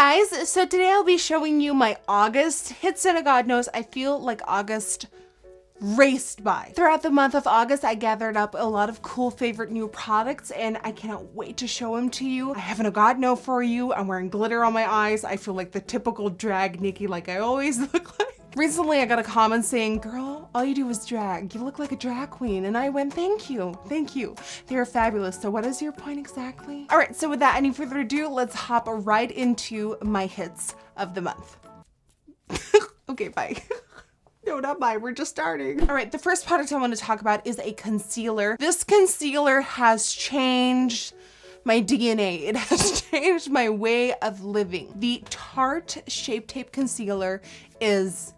guys, so today I'll be showing you my August hits, and God knows I feel like August raced by. Throughout the month of August, I gathered up a lot of cool favorite new products, and I cannot wait to show them to you. I have a God know for you. I'm wearing glitter on my eyes. I feel like the typical drag Nikki, like I always look like. Recently, I got a comment saying, girl, all you do is drag. You look like a drag queen. And I went, thank you. Thank you. They're fabulous. So what is your point exactly? All right, so without any further ado, let's hop right into my hits of the month. Okay, bye. No, not bye. We're just starting. All right, the first product I want to talk about is a concealer. This concealer has changed my DNA. It has changed my way of living. The Tarte Shape Tape Concealer is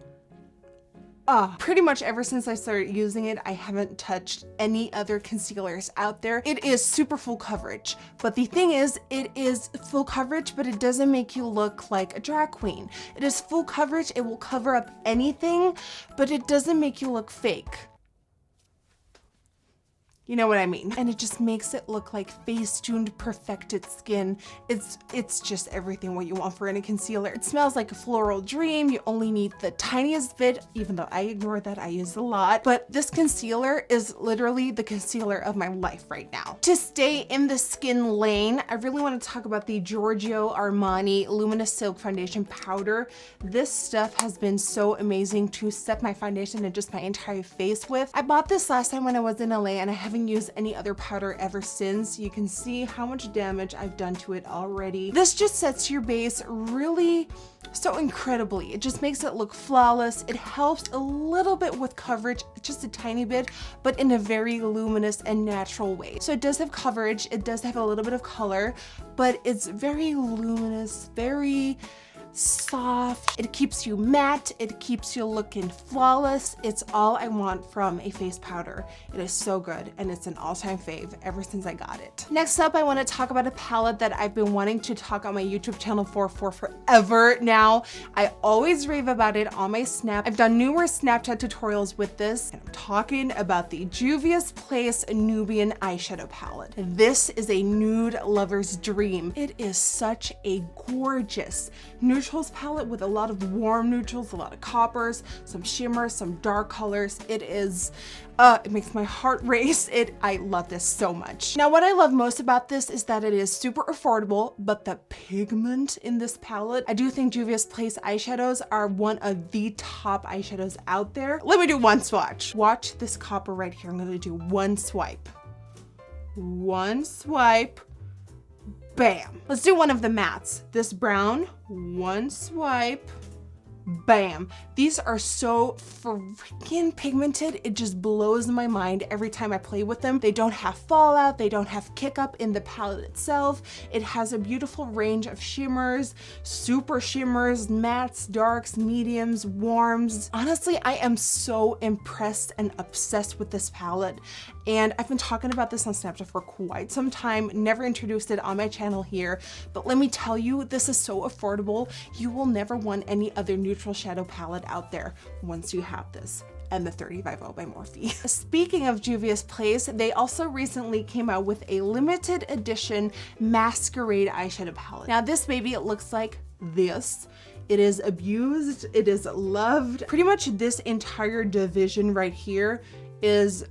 pretty much ever since I started using it, I haven't touched any other concealers out there. It is super full coverage, but the thing is, it is full coverage, but it doesn't make you look like a drag queen. It is full coverage, it will cover up anything, but it doesn't make you look fake. You know what I mean? And it just makes it look like face-tuned, perfected skin. It's just everything what you want for any concealer. It smells like a floral dream. You only need the tiniest bit, even though I ignore that, I use a lot. But this concealer is literally the concealer of my life right now. To stay in the skin lane, I really want to talk about the Giorgio Armani Luminous Silk Foundation Powder. This stuff has been so amazing to set my foundation and just my entire face with. I bought this last time when I was in LA, and I haven't used any other powder ever since. You can see how much damage I've done to it already. This just sets your base really so incredibly. It just makes it look flawless. It helps a little bit with coverage, just a tiny bit, but in a very luminous and natural way. So it does have coverage, it does have a little bit of color, but it's very luminous, very soft. It keeps you matte. It keeps you looking flawless. It's all I want from a face powder. It is so good, and it's an all-time fave ever since I got it. Next up, I want to talk about a palette that I've been wanting to talk on my YouTube channel for forever now. I always rave about it on my Snap. I've done numerous Snapchat tutorials with this, and I'm talking about the Juvia's Place Nubian eyeshadow palette. This is a nude lover's dream. It is such a gorgeous neutrals palette with a lot of warm neutrals, a lot of coppers, some shimmers, some dark colors. It is, it makes my heart race. I love this so much. Now, what I love most about this is that it is super affordable, but the pigment in this palette, I do think Juvia's Place eyeshadows are one of the top eyeshadows out there. Let me do one swatch. Watch this copper right here. I'm gonna do one swipe. One swipe. Bam. Let's do one of the mattes. This brown, one swipe, bam. These are so freaking pigmented. It just blows my mind every time I play with them. They don't have fallout. They don't have kick up in the palette itself. It has a beautiful range of shimmers, super shimmers, mattes, darks, mediums, warms. Honestly, I am so impressed and obsessed with this palette. And I've been talking about this on Snapchat for quite some time, never introduced it on my channel here, but let me tell you, this is so affordable. You will never want any other neutral shadow palette out there once you have this and the 35O by Morphe. Speaking of Juvia's Place, they also recently came out with a limited edition masquerade eyeshadow palette. Now this baby, it looks like this. It is abused, it is loved. Pretty much this entire division right here is,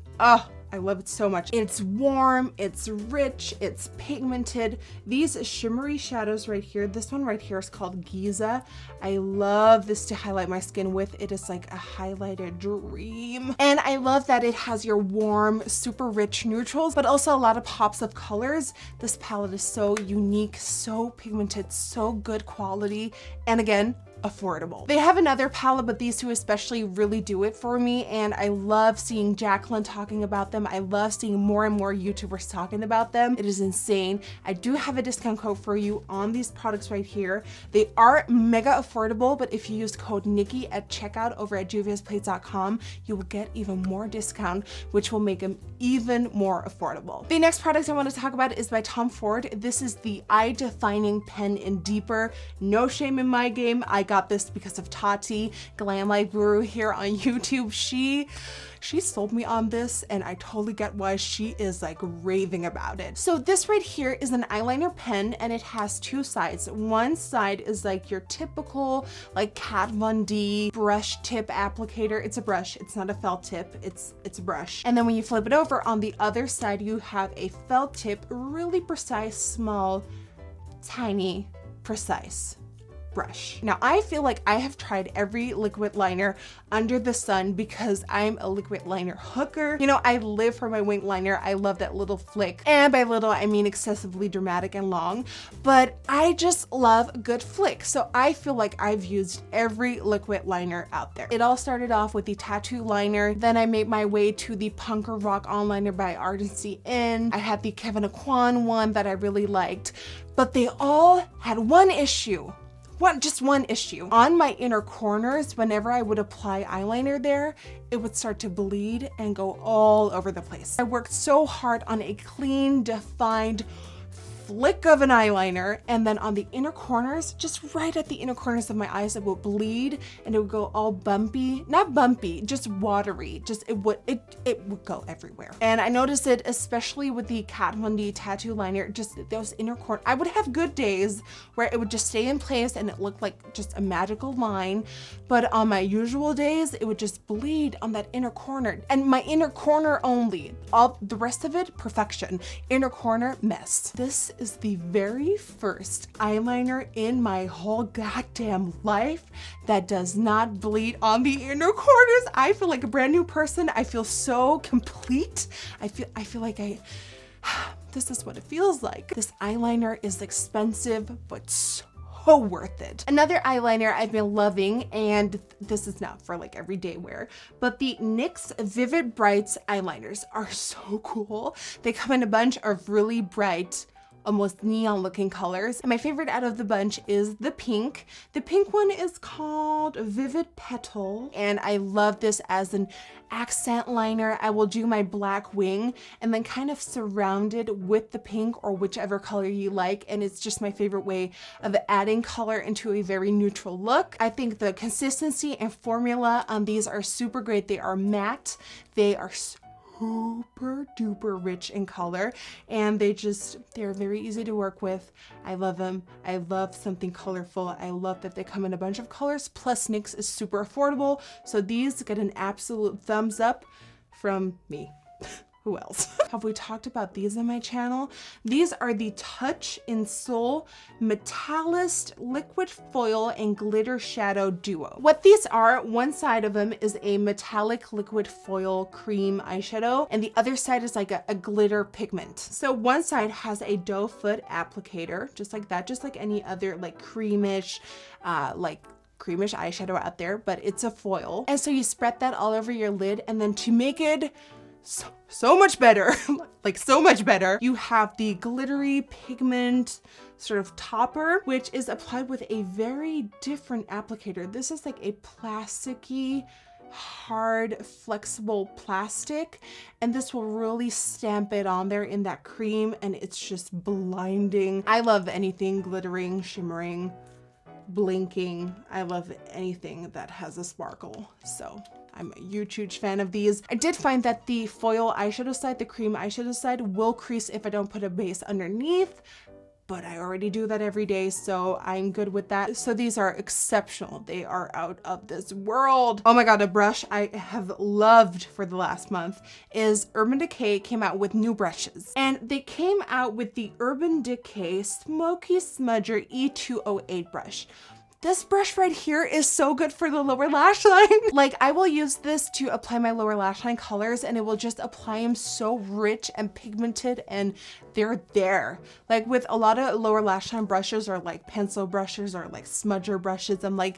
I love it so much. It's warm, it's rich, it's pigmented. These shimmery shadows right here, this one right here is called Giza. I love this to highlight my skin with. It is like a highlighted dream. And I love that it has your warm, super rich neutrals, but also a lot of pops of colors. This palette is so unique, so pigmented, so good quality. And again, affordable. They have another palette, but these two especially really do it for me, and I love seeing Jacqueline talking about them. I love seeing more and more YouTubers talking about them. It is insane. I do have a discount code for you on these products right here. They are mega affordable, but if you use code Nikki at checkout over at juviasplace.com, you will get even more discount, which will make them even more affordable. The next product I want to talk about is by Tom Ford. This is the Eye Defining Pen in Deeper. No shame in my game. I got this because of Tati, Glam Light Guru here on YouTube. She sold me on this, and I totally get why. She is like raving about it. So this right here is an eyeliner pen, and it has two sides. One side is like your typical like Kat Von D brush tip applicator. It's a brush, it's not a felt tip, it's a brush. And then when you flip it over, on the other side you have a felt tip, really precise, small, tiny, precise brush. Now I feel like I have tried every liquid liner under the sun because I'm a liquid liner hooker. You know, I live for my wing liner. I love that little flick. And by little, I mean excessively dramatic and long, but I just love a good flick. So I feel like I've used every liquid liner out there. It all started off with the tattoo liner. Then I made my way to the Punker Rock On Liner by Ardency In. I had the Kevin Aquan one that I really liked, but they all had one issue. Just one issue. On my inner corners, whenever I would apply eyeliner there, it would start to bleed and go all over the place. I worked so hard on a clean, defined flick of an eyeliner, and then on the inner corners, just right at the inner corners of my eyes, it would bleed and it would go all bumpy. Not bumpy, just watery. Just it would go everywhere. And I noticed it especially with the Kat Von D tattoo liner, just those inner corners. I would have good days where it would just stay in place and it looked like just a magical line, but on my usual days, it would just bleed on that inner corner, and my inner corner only. All the rest of it, perfection. Inner corner, mess. This is the very first eyeliner in my whole goddamn life that does not bleed on the inner corners. I feel like a brand new person. I feel so complete. I feel like this is what it feels like. This eyeliner is expensive, but so worth it. Another eyeliner I've been loving, and this is not for like everyday wear, but the NYX Vivid Brights eyeliners are so cool. They come in a bunch of really bright, almost neon looking colors. And my favorite out of the bunch is the pink. The pink one is called Vivid Petal, and I love this as an accent liner. I will do my black wing and then kind of surround it with the pink or whichever color you like, and it's just my favorite way of adding color into a very neutral look. I think the consistency and formula on these are super great. They are matte, they are super duper rich in color, and they're very easy to work with. I love them. I love something colorful. I love that they come in a bunch of colors, plus NYX is super affordable, so these get an absolute thumbs up from me. Who else? Have we talked about these on my channel? These are the Touch in Soul Metallist Liquid Foil and Glitter Shadow Duo. What these are, one side of them is a metallic liquid foil cream eyeshadow, and the other side is like a glitter pigment. So one side has a doe foot applicator, just like that, just like any other like creamish eyeshadow out there, but it's a foil. And so you spread that all over your lid, and then to make it so much better, like so much better, you have the glittery pigment sort of topper, which is applied with a very different applicator. This is like a plasticky, hard, flexible plastic, and this will really stamp it on there in that cream, and it's just blinding. I love anything glittering, shimmering, blinking. I love anything that has a sparkle, so I'm a huge fan of these. I did find that the foil eyeshadow side, the cream eyeshadow side, will crease if I don't put a base underneath, but I already do that every day, so I'm good with that. So these are exceptional. They are out of this world. Oh my god, a brush I have loved for the last month is Urban Decay came out with new brushes. And they came out with the Urban Decay Smokey Smudger E208 brush. This brush right here is so good for the lower lash line. Like, I will use this to apply my lower lash line colors, and it will just apply them so rich and pigmented, and they're there. Like with a lot of lower lash line brushes or like pencil brushes or like smudger brushes, I'm like,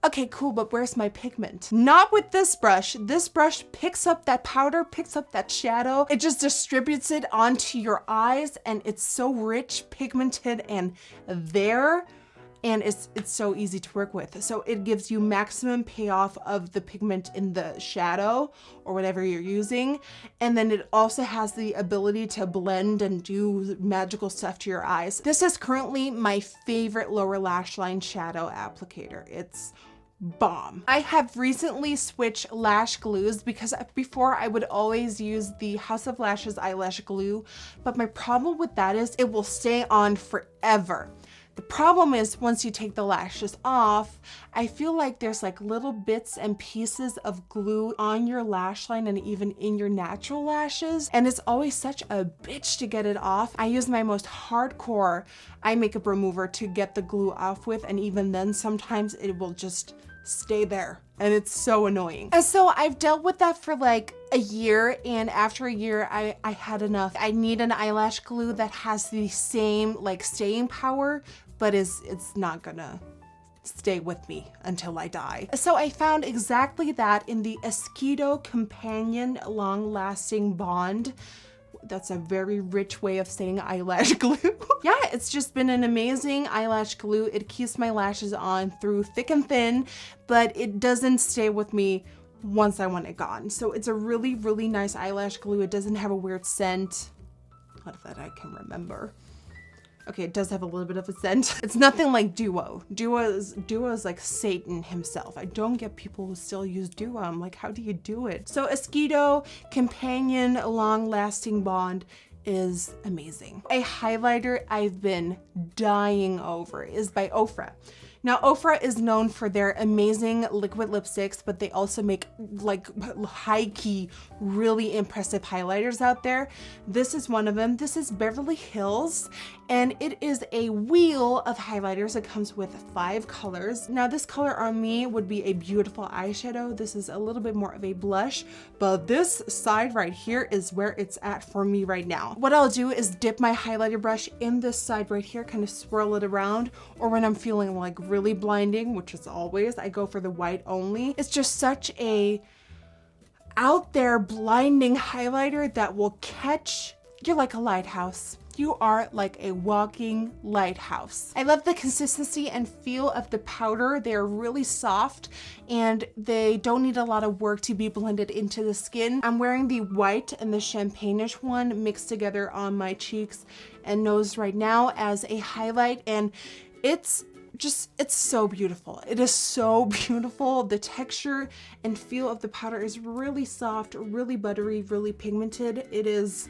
okay, cool, but where's my pigment? Not with this brush. This brush picks up that powder, picks up that shadow. It just distributes it onto your eyes, and it's so rich, pigmented, and there. and it's so easy to work with. So it gives you maximum payoff of the pigment in the shadow or whatever you're using. And then it also has the ability to blend and do magical stuff to your eyes. This is currently my favorite lower lash line shadow applicator. It's bomb. I have recently switched lash glues because before I would always use the House of Lashes eyelash glue, but my problem with that is it will stay on forever. The problem is once you take the lashes off, I feel like there's like little bits and pieces of glue on your lash line and even in your natural lashes. And it's always such a bitch to get it off. I use my most hardcore eye makeup remover to get the glue off with. And even then sometimes it will just stay there. And it's so annoying. And so I've dealt with that for like a year, and after a year I had enough. I need an eyelash glue that has the same like staying power, but it's not gonna stay with me until I die. So I found exactly that in the Esqido Companion Long Lasting Bond. That's a very rich way of saying eyelash glue. Yeah, it's just been an amazing eyelash glue. It keeps my lashes on through thick and thin, but it doesn't stay with me once I want it gone. So it's a really, really nice eyelash glue. It doesn't have a weird scent. Not that I can remember. Okay, it does have a little bit of a scent. It's nothing like Duo. Duo is like Satan himself. I don't get people who still use Duo. I'm like, how do you do it? So Esqido Companion Long Lasting Bond is amazing. A highlighter I've been dying over is by Ofra. Now, Ofra is known for their amazing liquid lipsticks, but they also make like high-key, really impressive highlighters out there. This is one of them. This is Beverly Hills, and it is a wheel of highlighters. It comes with 5 colors. Now, this color on me would be a beautiful eyeshadow. This is a little bit more of a blush, but this side right here is where it's at for me right now. What I'll do is dip my highlighter brush in this side right here, kind of swirl it around, or when I'm feeling like really blinding, which is always, I go for the white only. It's just such a out there blinding highlighter that will catch. You're like a lighthouse. You are like a walking lighthouse. I love the consistency and feel of the powder. They're really soft and they don't need a lot of work to be blended into the skin. I'm wearing the white and the champagne-ish one mixed together on my cheeks and nose right now as a highlight, and it's so beautiful. It is so beautiful. The texture and feel of the powder is really soft, really buttery, really pigmented. It is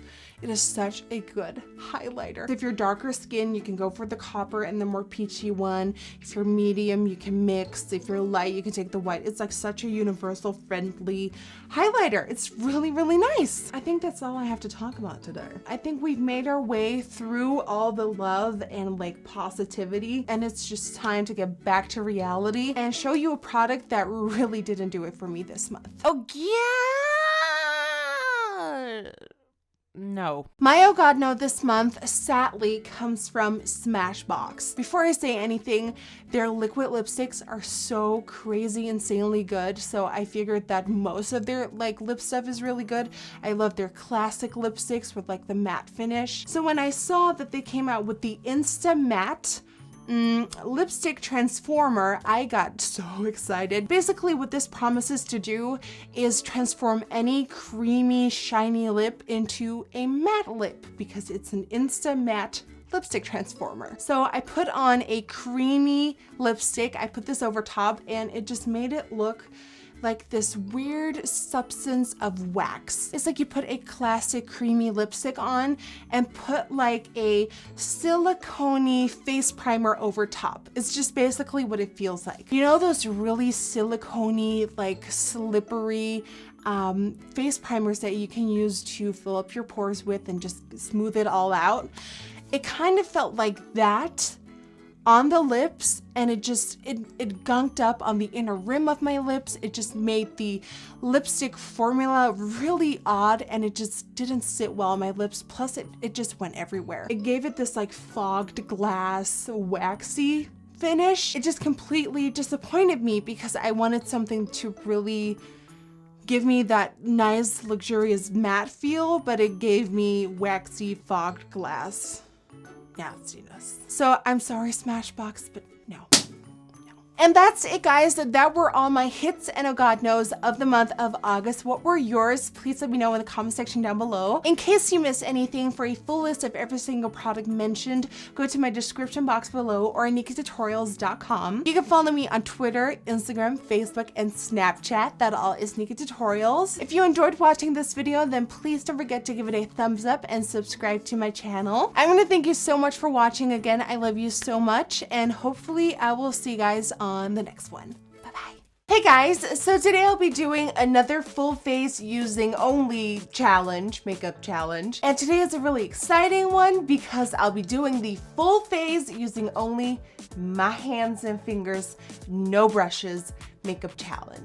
such a good highlighter. If you're darker skin, you can go for the copper and the more peachy one. If you're medium, you can mix. If you're light, you can take the white. It's like such a universal friendly highlighter. It's really, really nice. I think that's all I have to talk about today. I think we've made our way through all the love and like positivity, and it's just time to get back to reality and show you a product that really didn't do it for me this month. Oh yeah! No. My oh god no this month sadly comes from Smashbox. Before I say anything, their liquid lipsticks are so crazy insanely good, so I figured that most of their like lip stuff is really good. I love their classic lipsticks with like the matte finish. So when I saw that they came out with the Insta Matte lipstick transformer, I got so excited. Basically what this promises to do is transform any creamy shiny lip into a matte lip because it's an Insta Matte lipstick transformer. So I put on a creamy lipstick, I put this over top, and it just made it look like this weird substance of wax. It's like you put a classic creamy lipstick on and put like a silicone-y face primer over top. It's just basically what it feels like. You know those really silicone-y, like slippery face primers that you can use to fill up your pores with and just smooth it all out? It kind of felt like that on the lips, and it gunked up on the inner rim of my lips. It just made the lipstick formula really odd, and it just didn't sit well on my lips. Plus it just went everywhere. It gave it this like fogged glass waxy finish. It just completely disappointed me because I wanted something to really give me that nice luxurious matte feel, but it gave me waxy fogged glass nastiness. So I'm sorry Smashbox, but No. And that's it, guys. That were all my hits and, oh God knows, of the month of August. What were yours? Please let me know in the comment section down below. In case you missed anything, for a full list of every single product mentioned, go to my description box below or NikkieTutorials.com. You can follow me on Twitter, Instagram, Facebook, and Snapchat. That all is NikkieTutorials. If you enjoyed watching this video, then please don't forget to give it a thumbs up and subscribe to my channel. I want to thank you so much for watching again. I love you so much, and hopefully I will see you guys on the next one. Bye-bye. Hey guys, so today I'll be doing another full face using only makeup challenge. And today is a really exciting one because I'll be doing the full face using only my hands and fingers, no brushes makeup challenge.